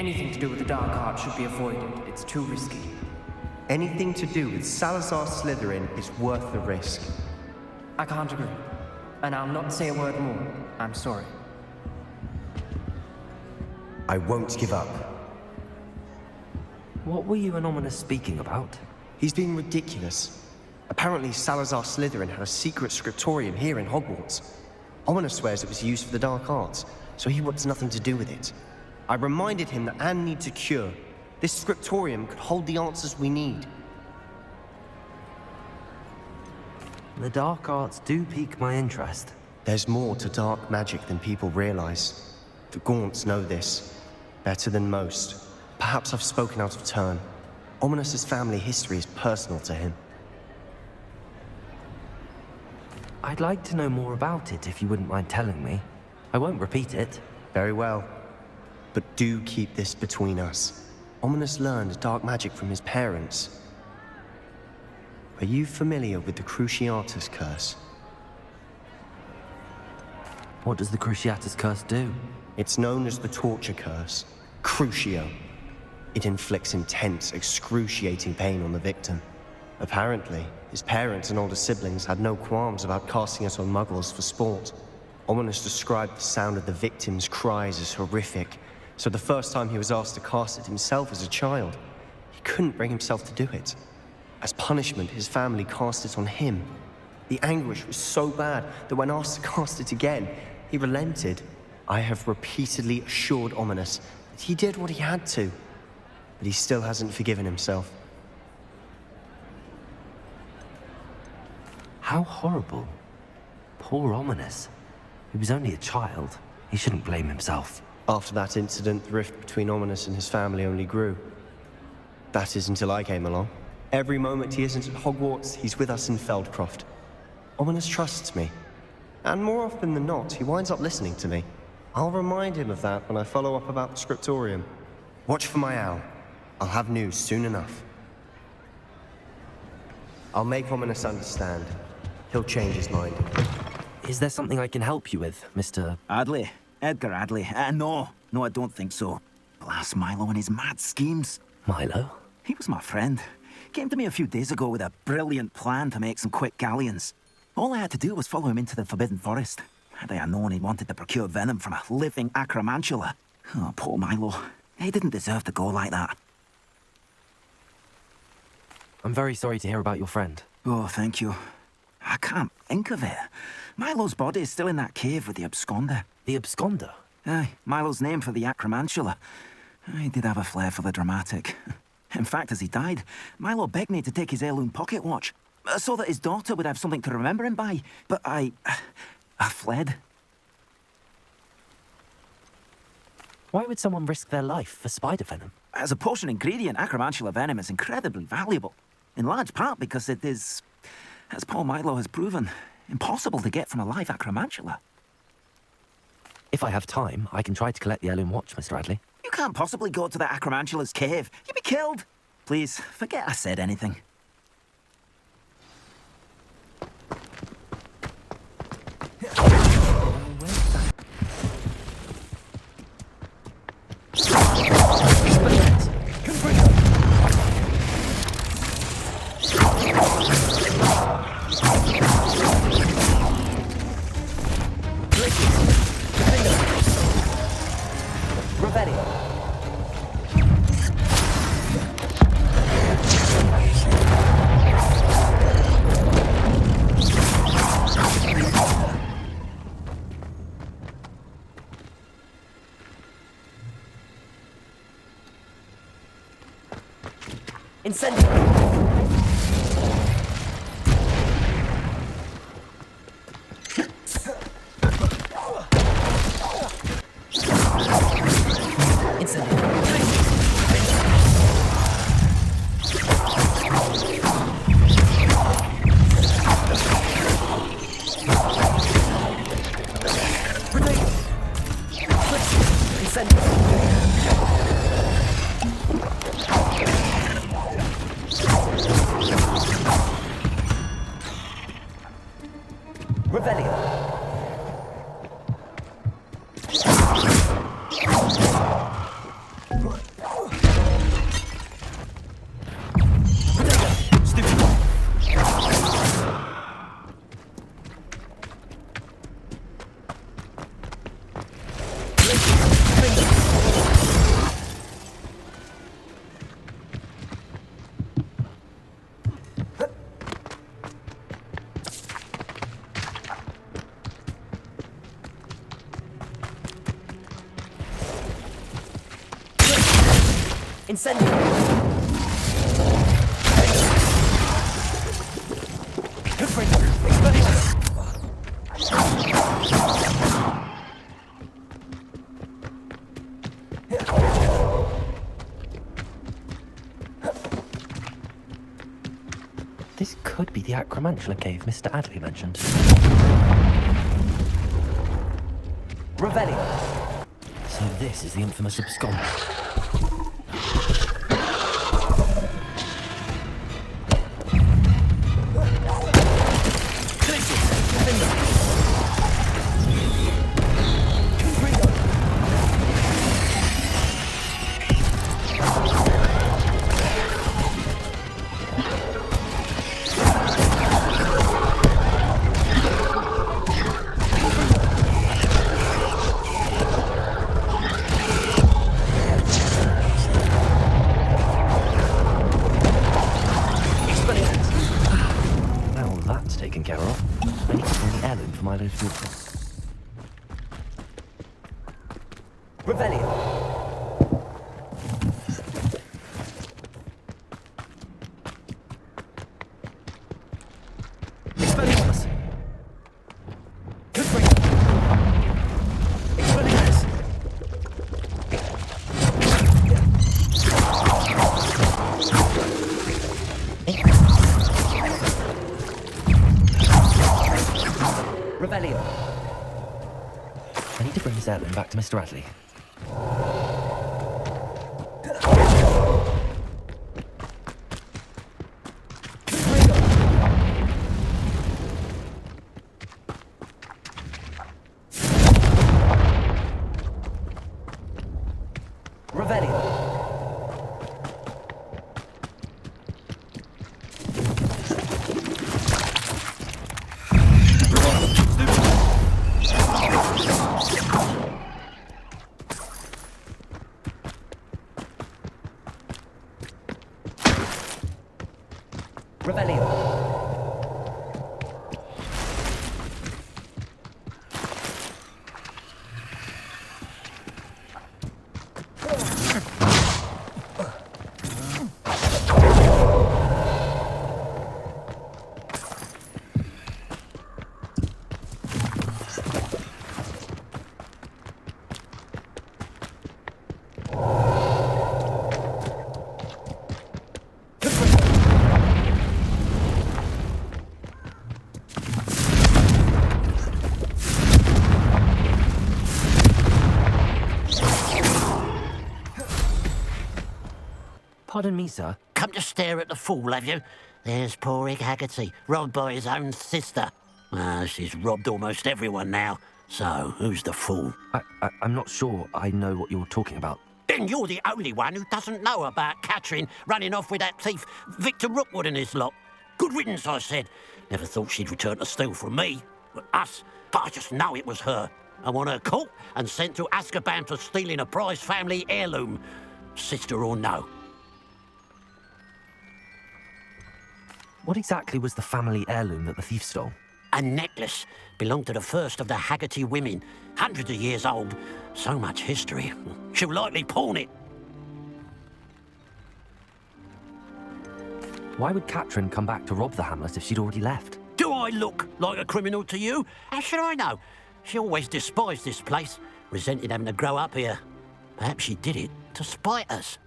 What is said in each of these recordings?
Anything to do with the Dark Arts should be avoided. It's too risky. Anything to do with Salazar Slytherin is worth the risk. I can't agree. And I'll not say a word more. I'm sorry. I won't give up. What were you and Ominous speaking about? He's being ridiculous. Apparently Salazar Slytherin had a secret scriptorium here in Hogwarts. Ominous swears it was used for the Dark Arts, so he wants nothing to do with it. I reminded him that Anne needs a cure. This scriptorium could hold the answers we need. The Dark Arts do pique my interest. There's more to dark magic than people realize. The Gaunts know this, better than most. Perhaps I've spoken out of turn. Ominous's family history is personal to him. I'd like to know more about it if you wouldn't mind telling me. I won't repeat it. Very well. But do keep this between us. Ominous learned dark magic from his parents. Are you familiar with the Cruciatus Curse? What does the Cruciatus Curse do? It's known as the Torture Curse, Crucio. It inflicts intense, excruciating pain on the victim. Apparently, his parents and older siblings had no qualms about casting it on muggles for sport. Ominous described the sound of the victim's cries as horrific, so the first time he was asked to cast it himself as a child, he couldn't bring himself to do it. As punishment, his family cast it on him. The anguish was so bad that when asked to cast it again, he relented. I have repeatedly assured Ominous that he did what he had to, but he still hasn't forgiven himself. How horrible. Poor Ominous. He was only a child. He shouldn't blame himself. After that incident, the rift between Ominous and his family only grew. That is until I came along. Every moment he isn't at Hogwarts, he's with us in Feldcroft. Ominous trusts me. And more often than not, he winds up listening to me. I'll remind him of that when I follow up about the scriptorium. Watch for my owl. I'll have news soon enough. I'll make Ominous understand. He'll change his mind. Is there something I can help you with, Mr. Adley? Edgar Adley? No, I don't think so. Blast Milo and his mad schemes. Milo? He was my friend. Came to me a few days ago with a brilliant plan to make some quick galleons. All I had to do was follow him into the Forbidden Forest. Had I known he wanted to procure venom from a living acromantula. Oh, poor Milo. He didn't deserve to go like that. I'm very sorry to hear about your friend. Oh, thank you. I can't think of it. Milo's body is still in that cave with the absconder. The absconder? Aye, Milo's name for the acromantula. He did have a flair for the dramatic. In fact, as he died, Milo begged me to take his heirloom pocket watch, so that his daughter would have something to remember him by. But I fled. Why would someone risk their life for spider venom? As a potion ingredient, acromantula venom is incredibly valuable. In large part because it is, as poor Milo has proven, impossible to get from a live acromantula. If I have time, I can try to collect the heirloom watch, Mr. Adley. You can't possibly go to the acromantula's cave. You'd be killed. Please, forget I said anything. Incendio! This could be the Acromantula cave Mr. Adley mentioned. Revelio! So this is the infamous abscond. Taken care of. I need to find the heirloom for my little daughter. Revelio! Expelliarmus! Expelliarmus! Revelio! I need to bring this heirloom back to Mr. Adley. Revelio! Revelio! Pardon me, sir. Come to stare at the fool, have you? There's poor Egg Haggerty, robbed by his own sister. She's robbed almost everyone now. So, who's the fool? I'm not sure I know what you're talking about. Then you're the only one who doesn't know about Catherine running off with that thief, Victor Rookwood and his lot. Good riddance, I said. Never thought she'd return to steal from me, us, but I just know it was her. I want her caught and sent to Azkaban for stealing a prize family heirloom. Sister or no. What exactly was the family heirloom that the thief stole? A necklace belonged to the first of the Haggerty women. Hundreds of years old. So much history. She'll likely pawn it. Why would Catherine come back to rob the hamlet if she'd already left? Do I look like a criminal to you? How should I know? She always despised this place, resented having to grow up here. Perhaps she did it to spite us.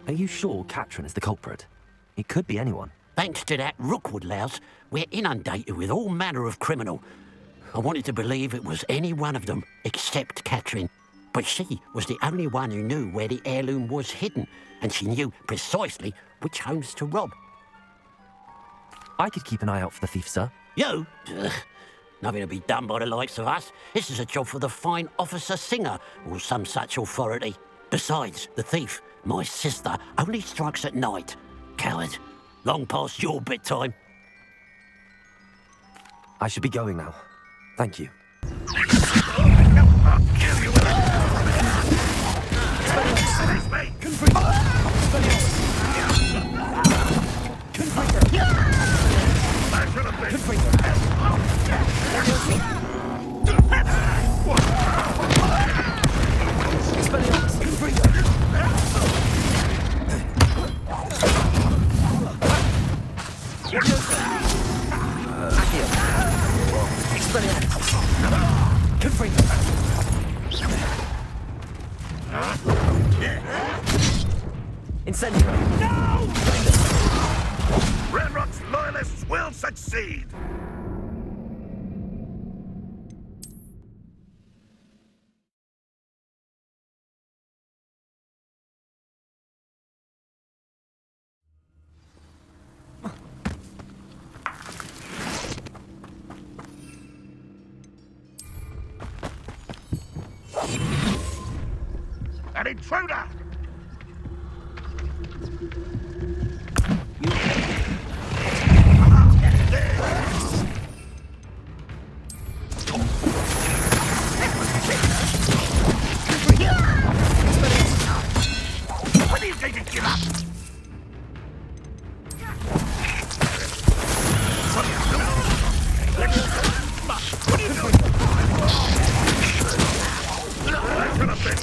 Are you sure Catherine is the culprit? It could be anyone. Thanks to that Rookwood louse, we're inundated with all manner of criminal. I wanted to believe it was any one of them, except Catherine. But she was the only one who knew where the heirloom was hidden, and she knew precisely which homes to rob. I could keep an eye out for the thief, sir. You? Ugh. Nothing to be done by the likes of us. This is a job for the fine officer Singer, or some such authority. Besides, the thief, my sister, only strikes at night. Coward. Long past your bedtime. I should be going now. Thank you. Confringo! Incendio! Ranrock's loyalists will succeed! An intruder! When are you going to give up? What are you doing? I should have been.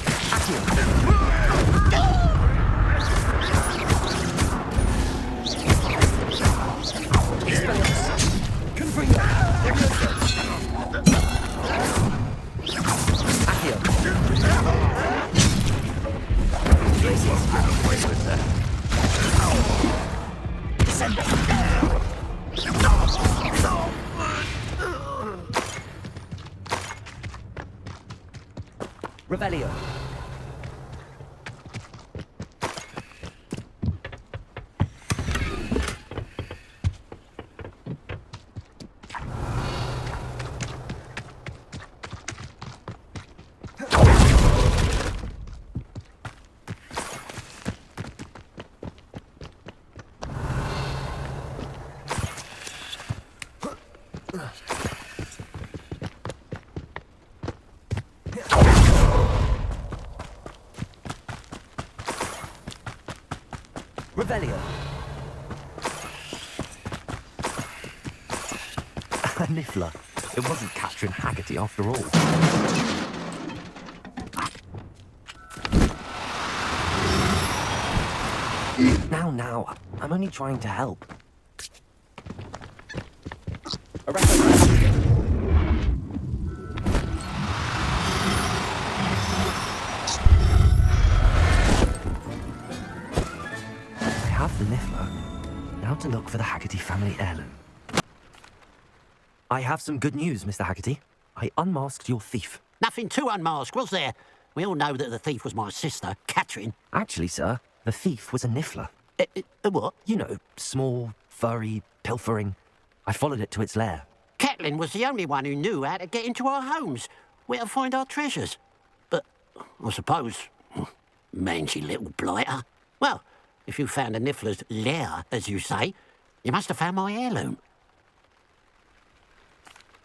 Revelio. Revelio. A niffler. It wasn't Catherine Haggerty after all. Now, I'm only trying to help. I have the niffler. Now to look for the Haggerty family heirloom. I have some good news, Mr. Haggerty. I unmasked your thief. Nothing to unmask, was there? We all know that the thief was my sister, Catherine. Actually, sir, the thief was a niffler. What? You know, small, furry, pilfering. I followed it to its lair. Catelyn was the only one who knew how to get into our homes, where to find our treasures. But, I suppose, mangy little blighter. Well, if you found a niffler's lair, as you say, you must have found my heirloom.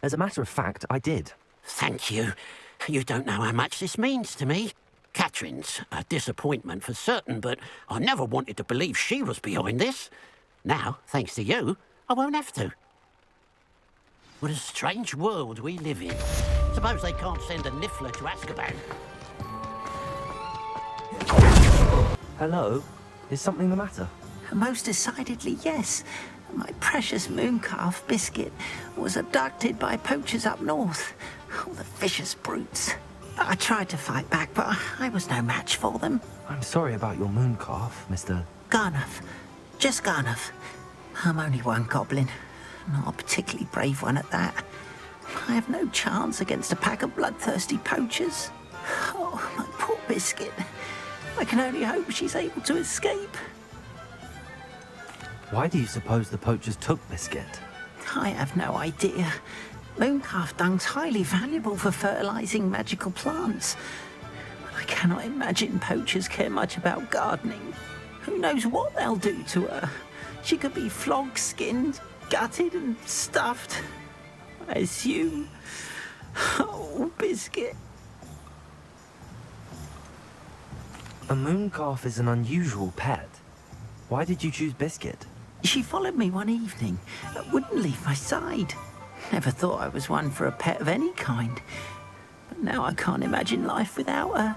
As a matter of fact, I did. Thank you. You don't know how much this means to me. Catherine's a disappointment for certain, but I never wanted to believe she was behind this. Now, thanks to you, I won't have to. What a strange world we live in. Suppose they can't send a niffler to Azkaban. Hello? Is something the matter? Most decidedly, yes. My precious mooncalf biscuit was abducted by poachers up north. Oh, the vicious brutes. I tried to fight back, but I was no match for them. I'm sorry about your mooncalf, Mr. Garnuff. Just Garnuff. I'm only one goblin. Not a particularly brave one at that. I have no chance against a pack of bloodthirsty poachers. Oh, my poor biscuit. I can only hope she's able to escape. Why do you suppose the poachers took Biscuit? I have no idea. Mooncalf dung's highly valuable for fertilizing magical plants. But I cannot imagine poachers care much about gardening. Who knows what they'll do to her? She could be flogged, skinned, gutted and stuffed. I assume. Oh, Biscuit. A mooncalf is an unusual pet. Why did you choose Biscuit? She followed me one evening, wouldn't leave my side. Never thought I was one for a pet of any kind. But now I can't imagine life without her.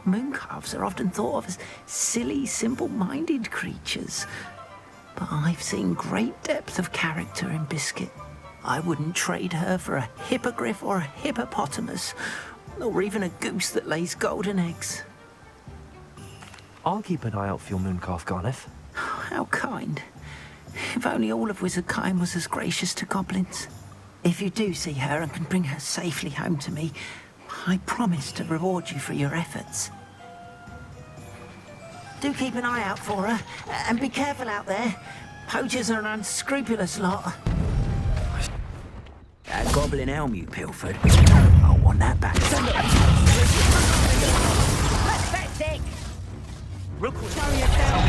Mooncalves are often thought of as silly, simple-minded creatures. But I've seen great depth of character in Biscuit. I wouldn't trade her for a hippogriff or a hippopotamus, or even a goose that lays golden eggs. I'll keep an eye out for your mooncalf, Garneth. How kind. If only all of Wizardkind was as gracious to goblins. If you do see her and can bring her safely home to me, I promise to reward you for your efforts. Do keep an eye out for her, and be careful out there. Poachers are an unscrupulous lot. That goblin elm you pilfered. I want that back. That's sick. Rookwood. Show yourself.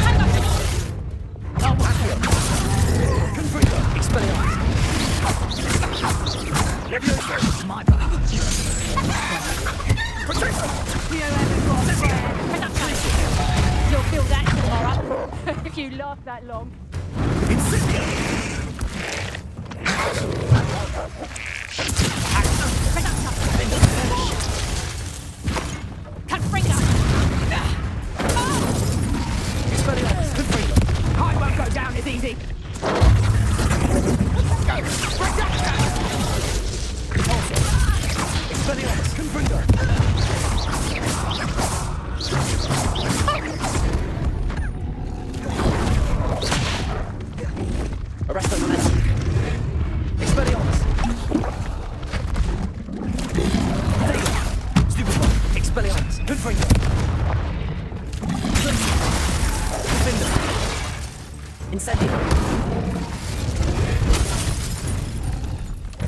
My bad. You haven't got a friend. You'll feel that tomorrow if you last that long. I won't go down as easy.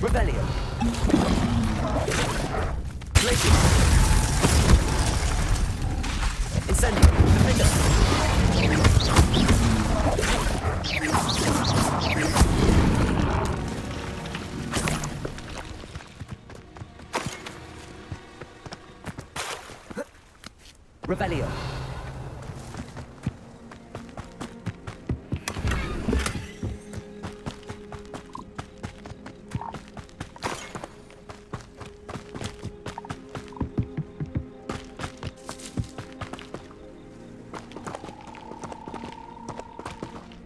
Rebellion. Incendio. Revelio.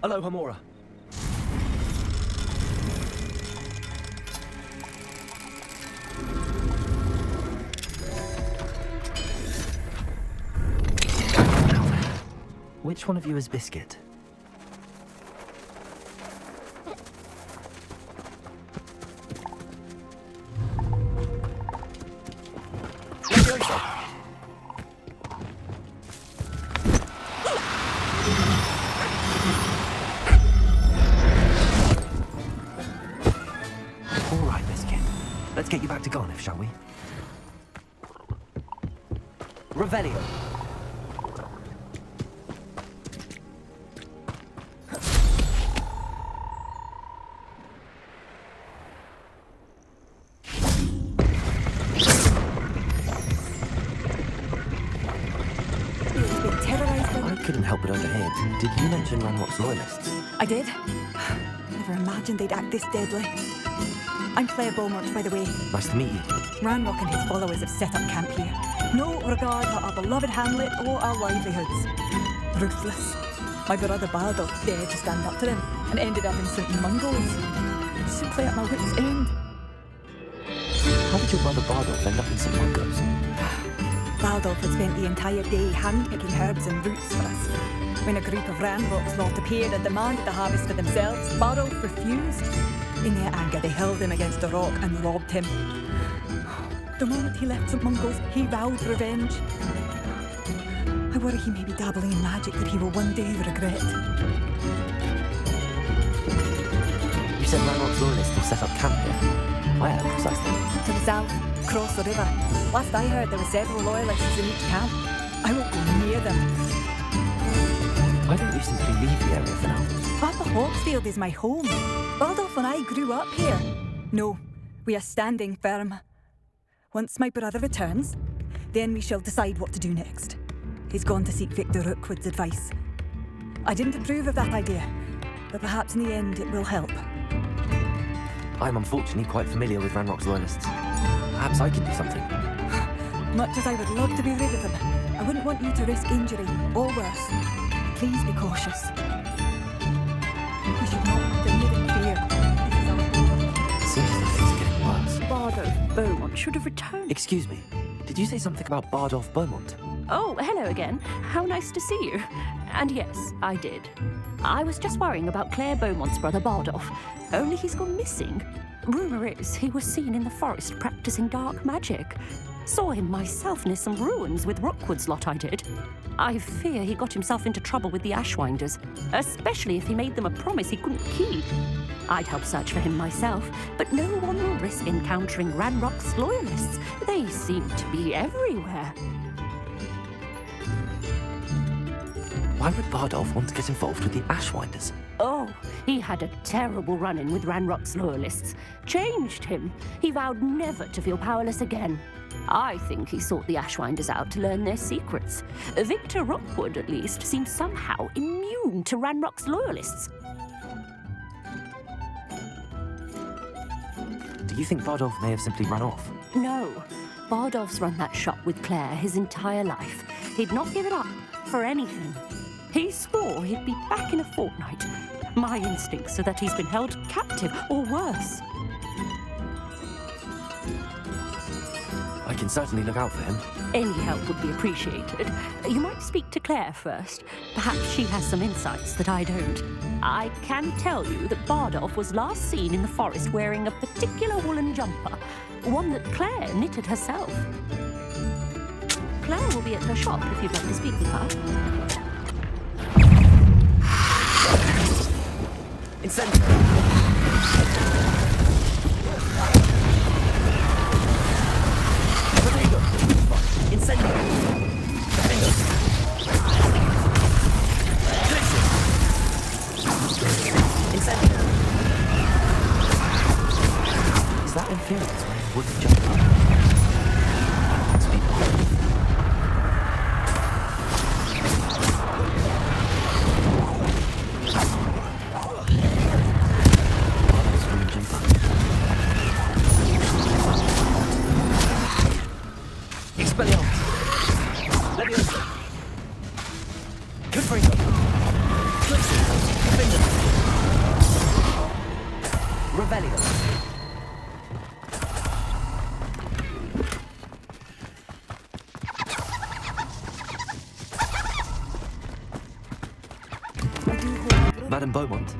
Hello, Hamora. Which one of you is Biscuit? All right, Biscuit. Let's get you back to Garneth, shall we? Revelio. I couldn't help but overhear. Did you mention Ranrock's loyalists? I did. Never imagined they'd act this deadly. I'm Claire Beaumont, by the way. Nice to meet you. Ranrock and his followers have set up camp here. No regard for our beloved hamlet or our livelihoods. Ruthless. My brother Bardolph dared to stand up to them and ended up in St. Mungo's. Simply at my wit's end. How did your brother Bardolph end up in St. Mungo's? Bardolph had spent the entire day hand-picking herbs and roots for us. When a group of Ranrock's lot appeared and demanded the harvest for themselves, Bardolph refused. In their anger, they hurled him against a rock and robbed him. The moment he left St. Mungo's, he vowed revenge. I worry he may be dabbling in magic that he will one day regret. You said Ranrock's loyalists will set up camp here. Where, precisely? To the south, across the river. Last I heard, there were several loyalists in each camp. I won't go near them. Why don't you simply leave the area for now? Papa Hawksfield is my home. Bardolph and I grew up here. No, we are standing firm. Once my brother returns, then we shall decide what to do next. He's gone to seek Victor Rookwood's advice. I didn't approve of that idea, but perhaps in the end it will help. I'm unfortunately quite familiar with Ranrock's loyalists. Perhaps I can do something. Much as I would love to be rid of them, I wouldn't want you to risk injury, or worse. Please be cautious. We should not live in fear. This is our home. Beaumont should have returned. Excuse me, did you say something about Bardolph Beaumont? Oh, hello again. How nice to see you. And yes, I did. I was just worrying about Claire Beaumont's brother Bardolph, only he's gone missing. Rumour is he was seen in the forest practicing dark magic. Saw him myself near some ruins with Rookwood's lot I did. I fear he got himself into trouble with the Ashwinders, especially if he made them a promise he couldn't keep. I'd help search for him myself, but no one will risk encountering Ranrock's loyalists. They seem to be everywhere. Why would Bardolph want to get involved with the Ashwinders? Oh, he had a terrible run-in with Ranrock's loyalists. Changed him. He vowed never to feel powerless again. I think he sought the Ashwinders out to learn their secrets. Victor Rookwood, at least, seems somehow immune to Ranrock's loyalists. Do you think Bardolph may have simply run off? No. Bardolph's run that shop with Claire his entire life. He'd not give it up for anything. He swore he'd be back in a fortnight. My instincts are that he's been held captive, or worse. I can certainly look out for him. Any help would be appreciated. You might speak to Claire first. Perhaps she has some insights that I don't. I can tell you that Bardolph was last seen in the forest wearing a particular woolen jumper, one that Claire knitted herself. Claire will be at her shop if you'd like to speak with her. Incendiary! Potato! Incendiary! Incendiary! Is that Inferior's wearing a wooden jumper? Let's be bold. Madame Beaumont,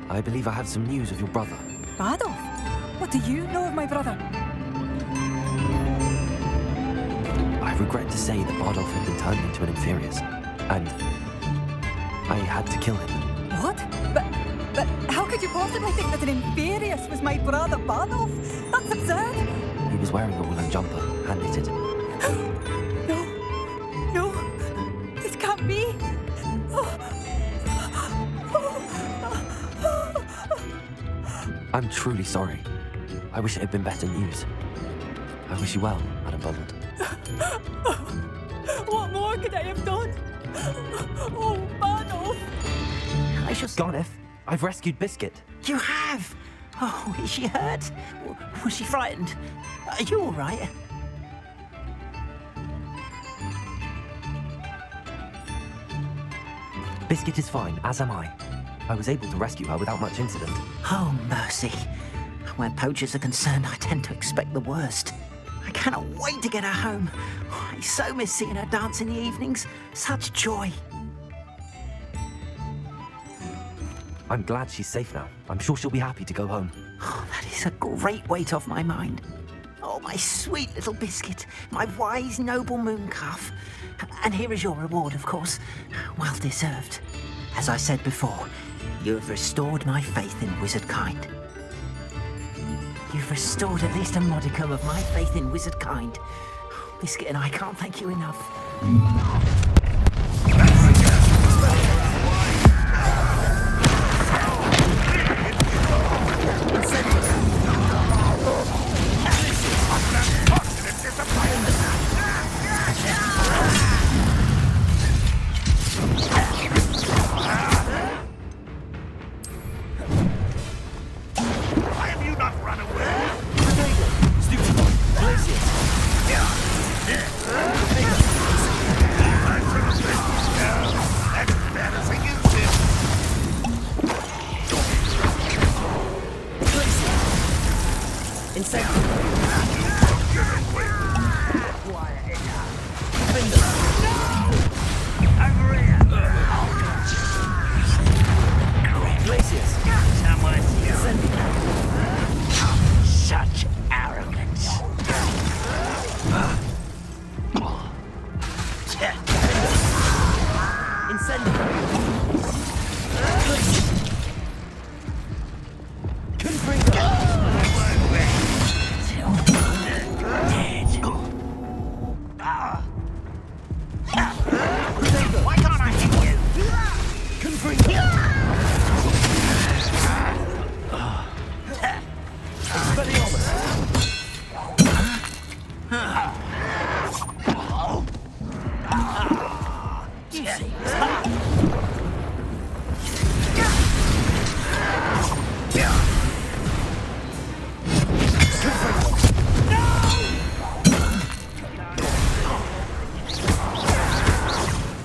I believe I have some news of your brother. Bardolph? What do you know of my brother? I regret to say that Bardolph had been turned into an Inferius, and I had to kill him. What? But how could you possibly think that an Inferius was my brother Bardolph? That's absurd! He was wearing a woolen jumper, hand knitted. No, this can't be. I'm truly sorry. I wish it had been better news. I wish you well, Madame Beaumont. What more could I have done? Oh, Bardolph! I just... Garneth, I've rescued Biscuit. You have? Oh, is she hurt? Was she frightened? Are you all right? Biscuit is fine, as am I. I was able to rescue her without much incident. Oh, mercy. Where poachers are concerned, I tend to expect the worst. I cannot wait to get her home. I so miss seeing her dance in the evenings. Such joy. I'm glad she's safe now. I'm sure she'll be happy to go home. Oh, that is a great weight off my mind. Oh, my sweet little Biscuit, my wise, noble mooncalf. And here is your reward, of course. Well deserved. As I said before, you have restored my faith in wizard kind. You've restored at least a modicum of my faith in wizard kind. Biscuit and I can't thank you enough.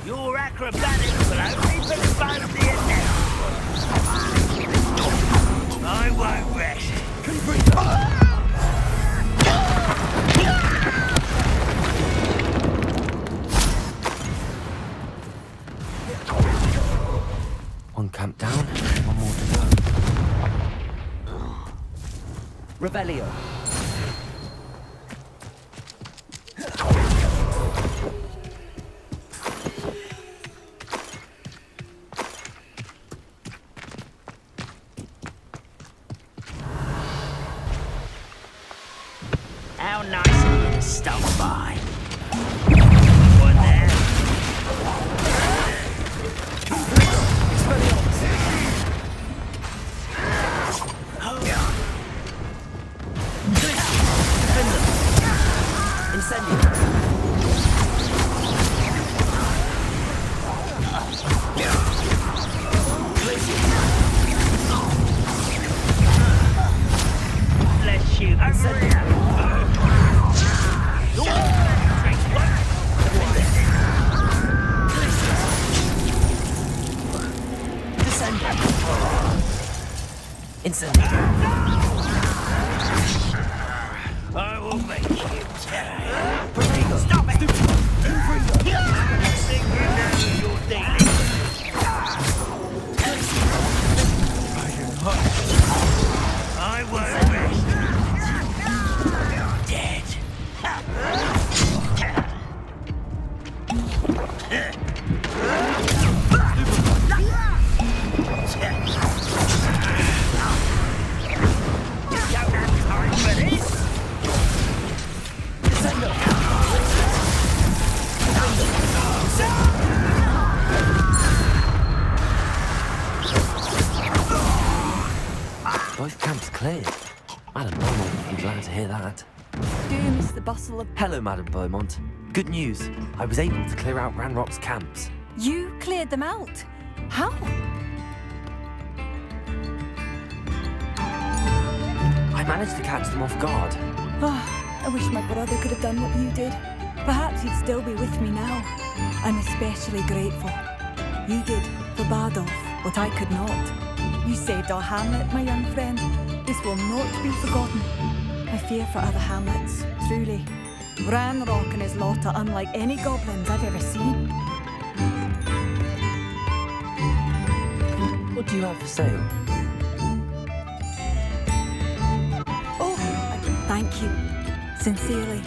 Your acrobatics will only postpone the inevitable. I won't rest. One camp down, one more to go. Revelio. How nice of you to stop by. What there? Let's shoot over here. I will make you tell. Stop it! I think you know who you're dealing with. I won't rest. Dead. You don't have time for this. Both camps cleared. Madam Beaumont would be glad to hear that. Do you miss the bustle of... Hello, Madam Beaumont. Good news. I was able to clear out Ranrock's camps. You cleared them out? How? I managed to catch them off guard. I wish my brother could have done what you did. Perhaps he'd still be with me now. I'm especially grateful. You did, for Bardolph, what I could not. You saved our hamlet, my young friend. This will not be forgotten. I fear for other hamlets, truly. Ranrock and his lot are unlike any goblins I've ever seen. What do you have for sale? Oh, thank you. Sincerely.